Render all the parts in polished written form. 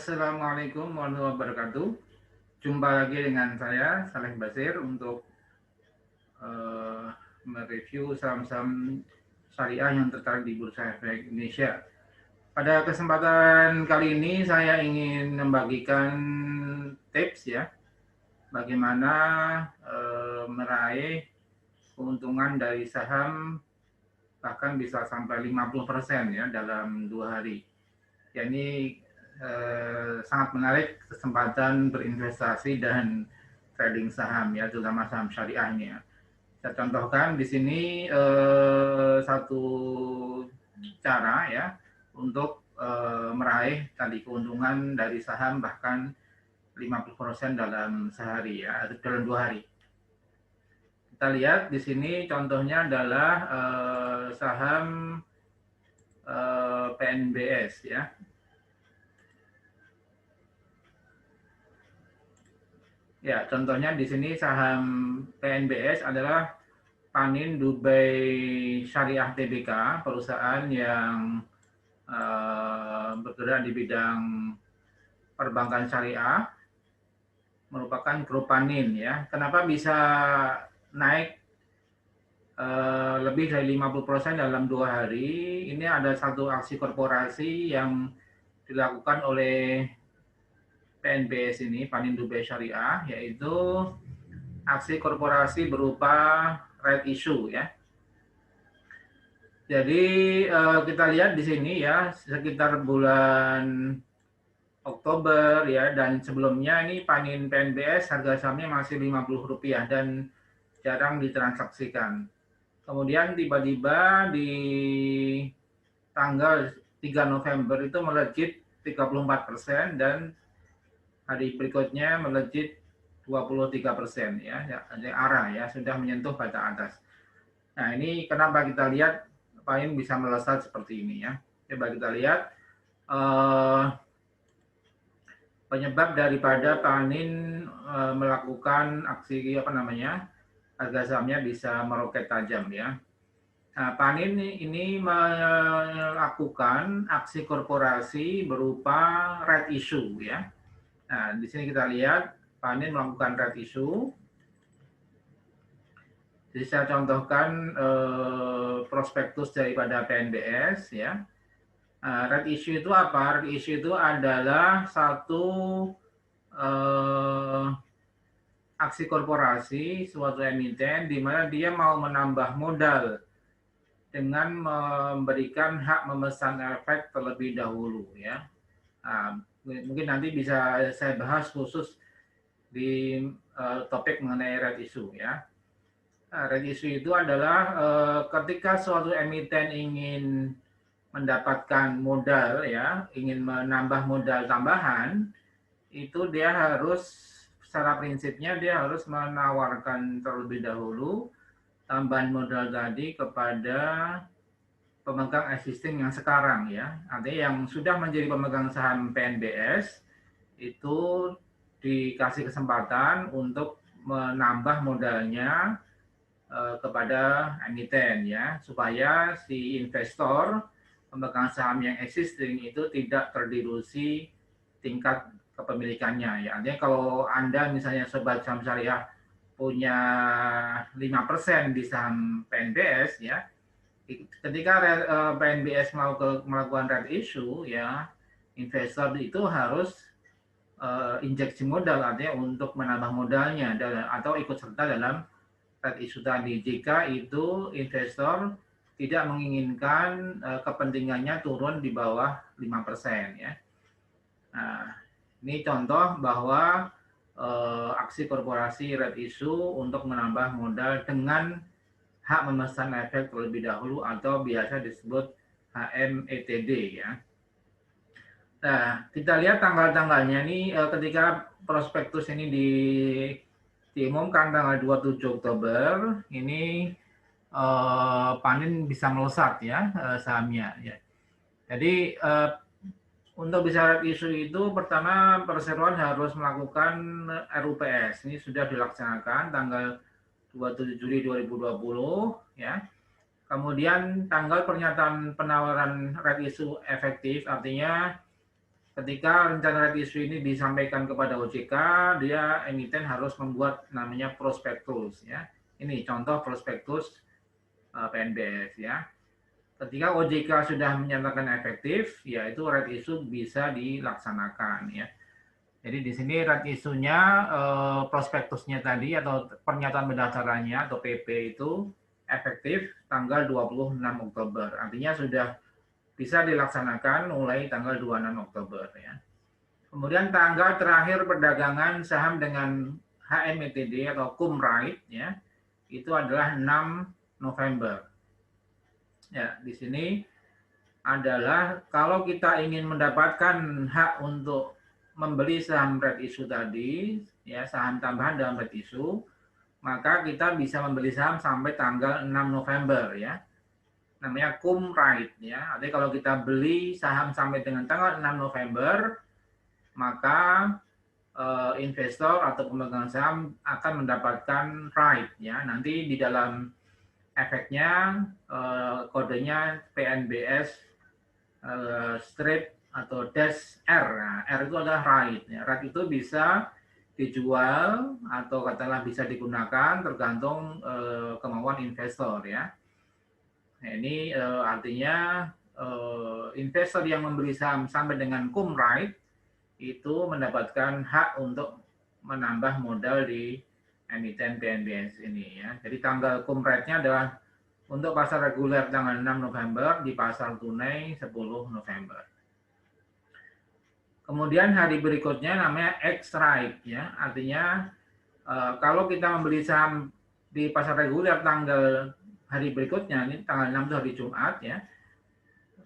Assalamualaikum warahmatullahi wabarakatuh. Jumpa lagi dengan saya, Saleh Basir, untuk mereview saham-saham syariah yang tertarik di Bursa Efek Indonesia. Pada kesempatan kali ini saya ingin membagikan tips ya, bagaimana meraih keuntungan dari saham bahkan bisa sampai 50% ya dalam 2 hari. Ya, ini sangat menarik kesempatan berinvestasi dan trading saham ya, terutama saham syariah ini ya. Saya contohkan di sini satu cara ya untuk meraih tadi keuntungan dari saham bahkan 50% dalam sehari ya, atau dalam 2 hari. Kita lihat di sini contohnya adalah saham PNBS ya. Ya, contohnya di sini saham PNBS adalah Panin Dubai Syariah Tbk, perusahaan yang bergerak di bidang perbankan syariah, merupakan grup Panin ya. Kenapa bisa naik lebih dari 50% dalam 2 hari? Ini ada satu aksi korporasi yang dilakukan oleh PNBS ini, Panin Dubai Syariah, yaitu aksi korporasi berupa right issue ya. Jadi kita lihat di sini ya, sekitar bulan Oktober ya, dan sebelumnya ini Panin PNBS harga sahamnya masih Rp50 dan jarang ditransaksikan. Kemudian tiba-tiba di tanggal 3 November itu melejit 34% dan hari berikutnya melejit 23% ya, arah ya, sudah menyentuh batas atas. Nah, ini kenapa kita lihat Panin bisa melesat seperti ini ya. Coba kita lihat penyebab daripada Panin melakukan aksi harga sahamnya bisa meroket tajam ya. Nah, Panin ini melakukan aksi korporasi berupa right issue ya. Nah, di sini kita lihat Panin melakukan right issue. Jadi saya contohkan prospektus daripada PNBS ya. Right issue itu apa? Right issue itu adalah satu aksi korporasi, suatu emiten di mana dia mau menambah modal dengan memberikan hak memesan efek terlebih dahulu ya. Nah, mungkin nanti bisa saya bahas khusus di topik mengenai right issue ya. Right issue itu adalah ketika suatu emiten ingin mendapatkan modal ya, ingin menambah modal tambahan, itu dia harus secara prinsipnya dia harus menawarkan terlebih dahulu tambahan modal tadi kepada pemegang existing yang sekarang ya. Artinya yang sudah menjadi pemegang saham PNBS itu dikasih kesempatan untuk menambah modalnya kepada emiten ya, supaya si investor pemegang saham yang existing itu tidak terdilusi tingkat kepemilikannya ya. Artinya kalau Anda misalnya sobat saham syariah punya 5% di saham PNBS ya, ketika PNBS melakukan right issue ya, investor itu harus injeksi modal, artinya untuk menambah modalnya atau ikut serta dalam right issue tadi. Jika itu investor tidak menginginkan kepentingannya turun di bawah 5% ya. Nah, ini contoh bahwa aksi korporasi right issue untuk menambah modal dengan hak memesan efek terlebih dahulu atau biasa disebut HMETD ya. Nah, kita lihat tanggal-tanggalnya nih ketika prospektus ini diumumkan tanggal 27 Oktober, ini Panin bisa melesat ya sahamnya ya. Jadi untuk bisa right issue itu pertama perseroan harus melakukan RUPS. Ini sudah dilaksanakan tanggal 27 Juli 2020 ya. Kemudian tanggal pernyataan penawaran right issue efektif, artinya ketika rencana right issue ini disampaikan kepada OJK, dia emiten harus membuat namanya prospektus ya. Ini contoh prospektus PNBS ya. Ketika OJK sudah menyatakan efektif, yaitu right issue bisa dilaksanakan ya. Jadi di sini right issue-nya prospektusnya tadi atau pernyataan pendaftarannya atau PP itu efektif tanggal 26 Oktober. Artinya sudah bisa dilaksanakan mulai tanggal 26 Oktober ya. Kemudian tanggal terakhir perdagangan saham dengan HMETD atau cum right ya, itu adalah 6 November. Ya, di sini adalah kalau kita ingin mendapatkan hak untuk membeli saham right issue tadi, ya saham tambahan dalam right issue, maka kita bisa membeli saham sampai tanggal 6 November ya. Namanya cum right ya. Artinya kalau kita beli saham sampai dengan tanggal 6 November, maka investor atau pemegang saham akan mendapatkan right ya. Nanti di dalam efeknya kodenya PNBS strip atau dash R. Nah, R itu adalah right. Ya. Right itu bisa dijual atau katakanlah bisa digunakan tergantung kemauan investor ya. Nah, ini artinya investor yang membeli saham sampai dengan cum right itu mendapatkan hak untuk menambah modal di emiten PNBS ini ya. Jadi tanggal cum right-nya adalah untuk pasar reguler tanggal 6 November, di pasar tunai 10 November. Kemudian hari berikutnya namanya X right ya. Artinya kalau kita membeli saham di pasar reguler tanggal hari berikutnya, ini tanggal 6 itu hari Jumat ya.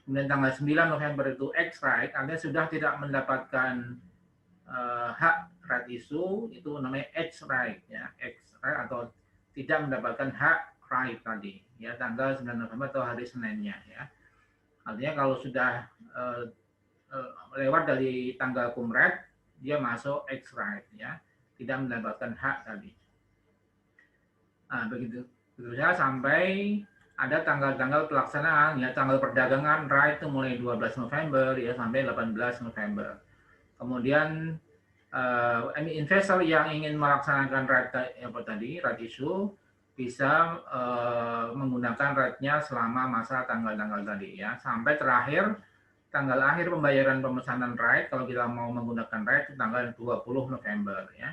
Kemudian tanggal 9 November itu X right, artinya sudah tidak mendapatkan hak right issue, itu namanya X right ya, X right atau tidak mendapatkan hak right tadi ya, tanggal 9 November atau hari Seninnya ya. Artinya kalau sudah lewat dari tanggal cum right, dia masuk X right ya, tidak mendapatkan hak tadi. Nah, begitu saja sampai ada tanggal-tanggal pelaksanaan ya, tanggal perdagangan right itu mulai 12 November ya sampai 18 November. Kemudian investor yang ingin melaksanakan right issue bisa menggunakan right-nya selama masa tanggal-tanggal tadi ya, sampai terakhir tanggal akhir pembayaran pemesanan right kalau kita mau menggunakan right itu tanggal 20 November ya.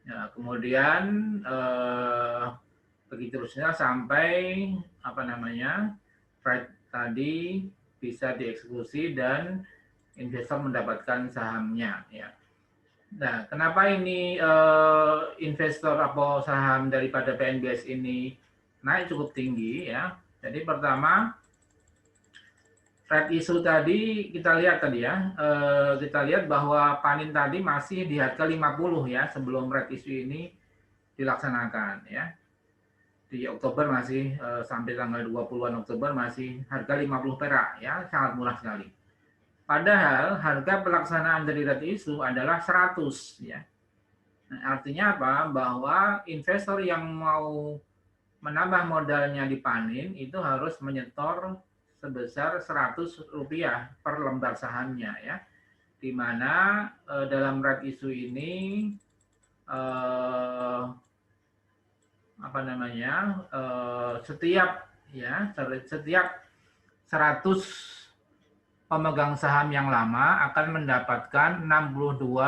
Ya, kemudian begitu terusnya sampai right tadi bisa dieksekusi dan investor mendapatkan sahamnya ya. Nah, kenapa ini investor atau saham daripada PNBS ini naik cukup tinggi ya? Jadi pertama right issue tadi kita lihat tadi ya, kita lihat bahwa panin tadi masih di harga 50 ya sebelum right issue ini dilaksanakan ya. Di Oktober masih sampai tanggal 20-an Oktober masih harga 50 perak ya, sangat murah sekali. Padahal harga pelaksanaan dari right issue adalah 100 ya. Nah, artinya apa? Bahwa investor yang mau menambah modalnya di panin itu harus menyetor sebesar Rp100 per lembar sahamnya ya. Di mana dalam right issue ini setiap 100 pemegang saham yang lama akan mendapatkan 62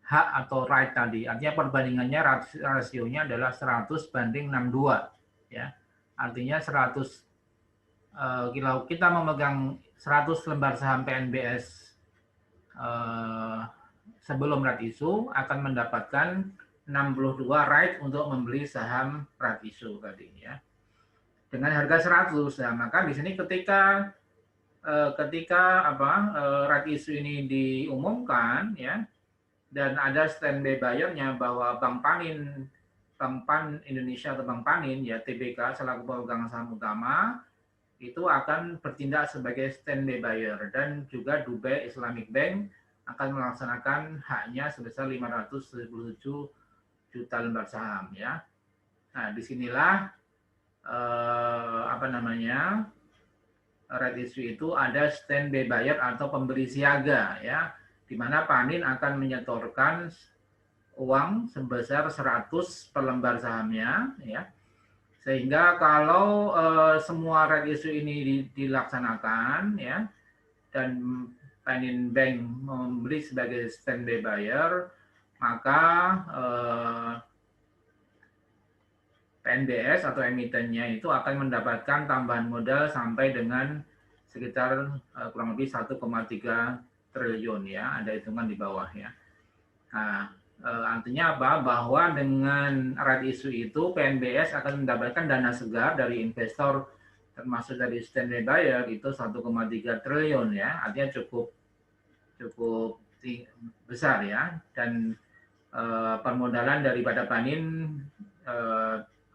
hak atau right tadi. Artinya perbandingannya rasionya adalah 100 banding 62 ya. Artinya 100 kalau kita memegang 100 lembar saham PNBS sebelum right issue akan mendapatkan 62 right untuk membeli saham right issue tadi ya. Dengan harga 100. Nah, maka di sini ketika right issue ini diumumkan ya dan ada standby buyer-nya bahwa Bank Pan Indonesia atau Bank Panin ya TBK selaku pemegang saham utama itu akan bertindak sebagai standby buyer dan juga Dubai Islamic Bank akan melaksanakan haknya sebesar 577 juta lembar saham ya. Nah, disinilah right issue itu ada standby buyer atau pembeli siaga ya, di mana Panin akan menyetorkan uang sebesar 100 per lembar sahamnya ya. Sehingga kalau semua right issue ini dilaksanakan ya, dan Panin Bank membeli sebagai standby buyer, maka PNBS atau emitennya itu akan mendapatkan tambahan modal sampai dengan sekitar kurang lebih 1,3 triliun ya, ada hitungan di bawah ya. Nah, artinya apa? Bahwa dengan right issue itu PNBS akan mendapatkan dana segar dari investor termasuk dari standby buyer itu 1,3 triliun ya, artinya cukup besar ya, dan permodalan daripada Panin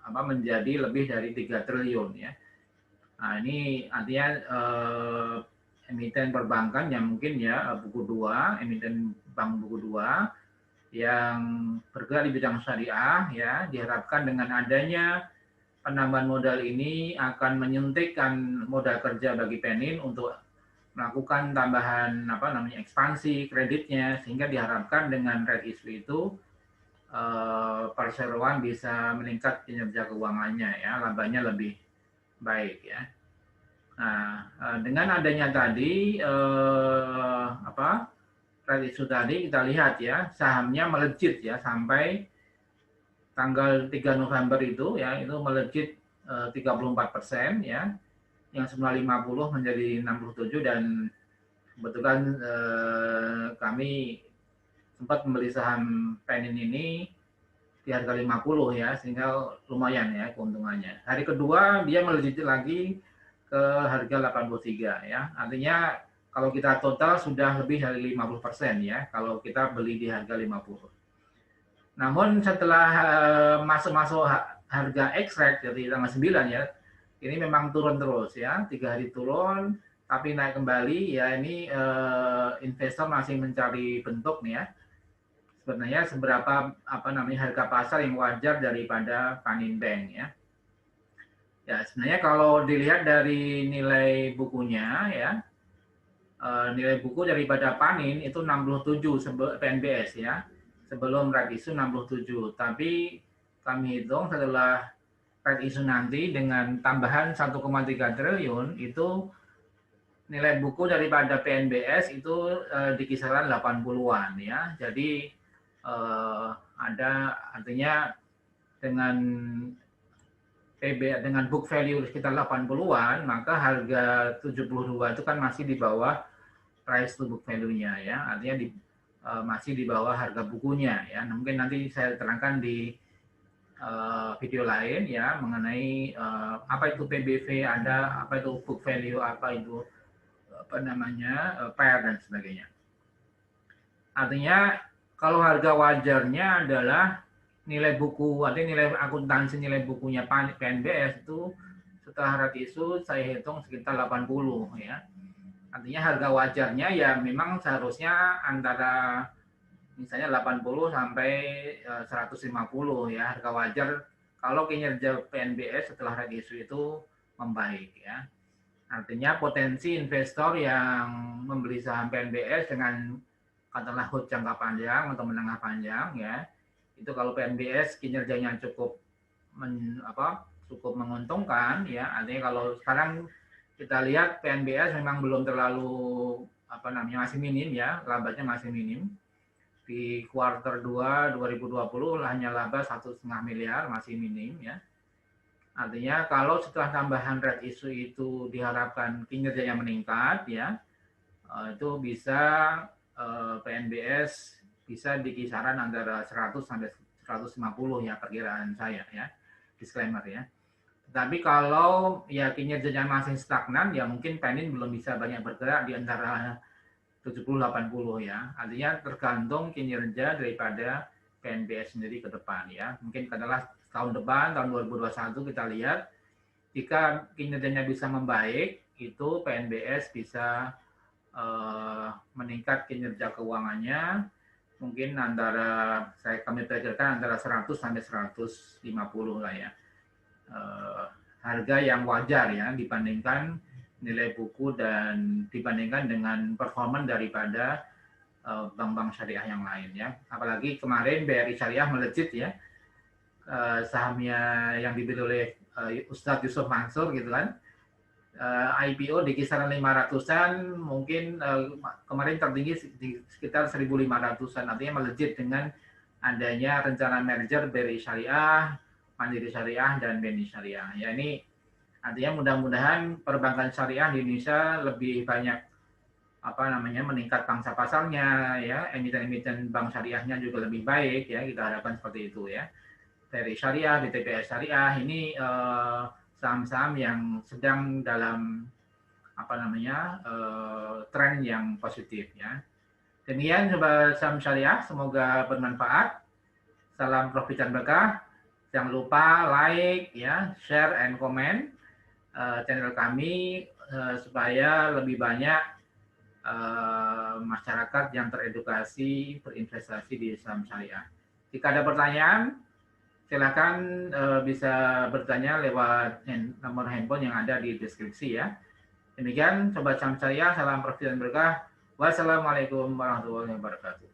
menjadi lebih dari 3 triliun ya. Nah, ini artinya emiten perbankan yang mungkin ya buku 2, emiten bank buku 2 yang bergerak di bidang syariah ya, diharapkan dengan adanya penambahan modal ini akan menyuntikkan modal kerja bagi Panin untuk melakukan tambahan ekspansi kreditnya, sehingga diharapkan dengan right issue itu perseroan bisa meningkat kinerja keuangannya ya, labanya lebih baik ya. Nah, dengan adanya tadi right issue tadi kita lihat ya, sahamnya melejit ya sampai tanggal 3 November itu ya, itu melejit 34% ya, yang semula 50 menjadi 67, dan kebetulan kami sempat membeli saham Panin ini di harga 50 ya, sehingga lumayan ya keuntungannya. Hari kedua dia melejit lagi ke harga 83 ya. Artinya kalau kita total sudah lebih dari 50% ya kalau kita beli di harga 50. Namun setelah masuk harga extract dari tanggal 9 ya, ini memang turun terus ya, 3 hari turun tapi naik kembali ya. Ini investor masih mencari bentuk nih ya, sebenarnya seberapa harga pasar yang wajar daripada Panin Bank ya. Ya sebenarnya kalau dilihat dari nilai bukunya ya, nilai buku daripada Panin itu 67 PNBS ya, sebelum right issue 67. Tapi kami hitung setelah right issue nanti dengan tambahan 1,3 triliun itu nilai buku daripada PNBS itu di kisaran 80-an ya. Jadi ada, artinya dengan PB dengan book value sekitar 80-an, maka harga 72 itu kan masih di bawah price to book value-nya ya. Artinya masih di bawah harga bukunya ya. Nah, mungkin nanti saya terangkan di video lain ya mengenai apa itu PBV, ada apa itu book value, apa itu pair dan sebagainya. Artinya kalau harga wajarnya adalah nilai buku, artinya nilai akuntansi, nilai bukunya PNBS itu setelah right issue saya hitung sekitar 80 ya. Artinya harga wajarnya ya memang seharusnya antara misalnya 80 sampai 150 ya, harga wajar kalau kinerja PNBS setelah right issue itu membaik ya. Artinya potensi investor yang membeli saham PNBS dengan katakanlah hold jangka panjang atau menengah panjang ya, itu kalau PNBS kinerjanya cukup menguntungkan ya. Artinya kalau sekarang kita lihat PNBS memang belum terlalu masih minim ya, labanya masih minim. Di kuartal 2 2020 hanya laba 1,5 miliar, masih minim ya. Artinya kalau setelah tambahan right issue itu diharapkan kinerjanya meningkat ya, itu bisa PNBS bisa di kisaran antara 100 sampai 150 ya perkiraan saya ya, disclaimer ya. Tapi kalau ya kinerjanya masih stagnan ya mungkin Panin belum bisa banyak bergerak di antara 70-80 ya. Artinya tergantung kinerja daripada PNBS sendiri ke depan ya. Mungkin adalah tahun depan, tahun 2021 kita lihat jika kinerjanya bisa membaik, itu PNBS bisa meningkat kinerja keuangannya mungkin antara kami perkirakan antara 100 sampai 150 lah ya. Harga yang wajar ya dibandingkan nilai buku dan dibandingkan dengan performa daripada bank-bank syariah yang lain ya. Apalagi kemarin BRI Syariah melejit ya, sahamnya yang dibeli oleh Ustadz Yusuf Mansur gitu kan. IPO di kisaran 500-an, mungkin kemarin tertinggi di sekitar 1.500-an, artinya melejit dengan adanya rencana merger BRI Syariah, Mandiri Syariah, dan BNI Syariah. Ya ini artinya mudah-mudahan perbankan syariah di Indonesia lebih banyak meningkat pangsa pasarnya ya, emiten-emiten bank syariahnya juga lebih baik ya, kita harapkan seperti itu ya. BRI Syariah, BTPS Syariah ini saham-saham yang sedang dalam tren yang positif ya. Demikian Sobat Saham Syariah, semoga bermanfaat. Salam profit dan berkah. Jangan lupa like ya, share and comment channel kami supaya lebih banyak masyarakat yang teredukasi berinvestasi di saham syariah. Jika ada pertanyaan, silakan bisa bertanya lewat nomor handphone yang ada di deskripsi ya. Demikian Sobat Saham Syariah, salam profit dan berkah. Wassalamualaikum warahmatullahi wabarakatuh.